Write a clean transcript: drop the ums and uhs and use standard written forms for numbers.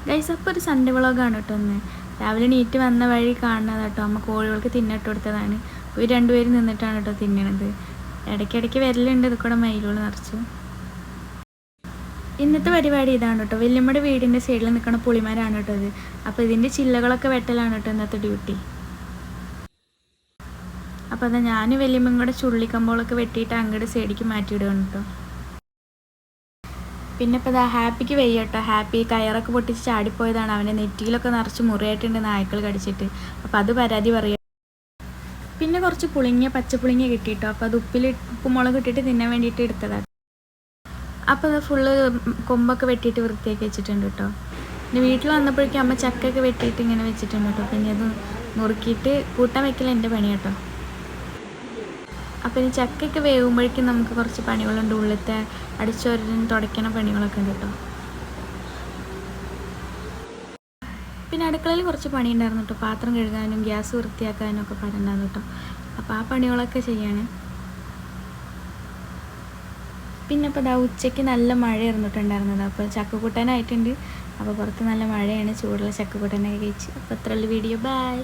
Guys അപ്പോൾ ഒരു Sunday വ്ളോഗാണ് കേട്ടോ ഒന്ന്. രാവിലെ നീറ്റ് വന്ന വഴി കാണുന്നത് കേട്ടോ. അമ്മ കോഴികൾക്ക് തിന്നിട്ട് കൊടുത്തതാണ്. ഇവർ രണ്ടുപേരും നിന്നിട്ടാണ് കേട്ടോ തിന്നണത്. ഇടയ്ക്കിടയ്ക്ക് വരലുണ്ട് ഇത് കൂടെ മയിലുകൾ നിറച്ചു. ഇന്നത്തെ പരിപാടി ഇതാണ് കേട്ടോ. വല്യമ്മയുടെ വീടിൻ്റെ സൈഡിൽ നിൽക്കുന്ന പുളിമരമാണ് കേട്ടോ ഇത്. അപ്പോൾ ഇതിൻ്റെ ചില്ലകളൊക്കെ വെട്ടലാണ് കേട്ടോ ഇന്നത്തെ ഡ്യൂട്ടി. അപ്പോൾ അതാ ഞാനും വല്യമ്മയും കൂടെ ചുള്ളിക്കമ്പോളൊക്കെ വെട്ടിയിട്ട് അങ്ങോട്ട് സൈഡിലേക്ക് മാറ്റിയിടുകയാണ് കേട്ടോ. പിന്നെ ഇപ്പോൾ ഇതാ ഹാപ്പിക്ക് വയ്യ കേട്ടോ. ഹാപ്പി കയറൊക്കെ പൊട്ടിച്ച് ചാടിപ്പോയതാണ്. അവൻ്റെ നെറ്റിയിലൊക്കെ നിറച്ച് മുറിയായിട്ടുണ്ട് നായ്ക്കൾ കടിച്ചിട്ട്. അപ്പോൾ അത് പരാതി പറയുക. പിന്നെ കുറച്ച് പച്ചപ്പുളിങ്ങ കിട്ടിയിട്ടോ. അപ്പോൾ അത് ഉപ്പുമുളക് ഇട്ടിട്ട് തിന്നാൻ വേണ്ടിയിട്ട് എടുത്തതാണ്. അപ്പോൾ അത് ഫുള്ള് കൊമ്പൊക്കെ വെട്ടിയിട്ട് വൃത്തിയാക്കി വെച്ചിട്ടുണ്ട് കേട്ടോ. പിന്നെ വീട്ടിൽ വന്നപ്പോഴേക്കും അമ്മ ചക്കയൊക്കെ വെട്ടിയിട്ട് ഇങ്ങനെ വെച്ചിട്ടുണ്ട് കേട്ടോ. പിന്നെ അത് നുറുക്കിയിട്ട് കൂട്ടാൻ വെക്കൽ എൻ്റെ പണി കേട്ടോ. അപ്പോൾ ഇനി ചക്കയൊക്കെ വേകുമ്പോഴേക്കും നമുക്ക് കുറച്ച് പണികളുണ്ട്. ഉള്ളിലത്തെ അടിച്ചോരനും തുടയ്ക്കണ പണികളൊക്കെ ഉണ്ട് കേട്ടോ. പിന്നെ അടുക്കളയിൽ കുറച്ച് പണി ഉണ്ടായിരുന്നു കേട്ടോ. പാത്രം കഴുകാനും ഗ്യാസ് വൃത്തിയാക്കാനും ഒക്കെ പാടുണ്ടായിരുന്നു കേട്ടോ. അപ്പോൾ ആ പണികളൊക്കെ ചെയ്യാണ്. പിന്നെ അപ്പോൾ ഇതാ ഉച്ചയ്ക്ക് നല്ല മഴ ഇരുന്നിട്ടുണ്ടായിരുന്നത്. അപ്പോൾ ചക്കക്കൂട്ടാനായിട്ടുണ്ട്. അപ്പോൾ പുറത്ത് നല്ല മഴയാണ്. ചൂടുള്ള ചക്കക്കൂട്ടാനൊക്കെ കഴിച്ച്. അപ്പോൾ അത്രയുള്ള വീഡിയോ. ബൈ.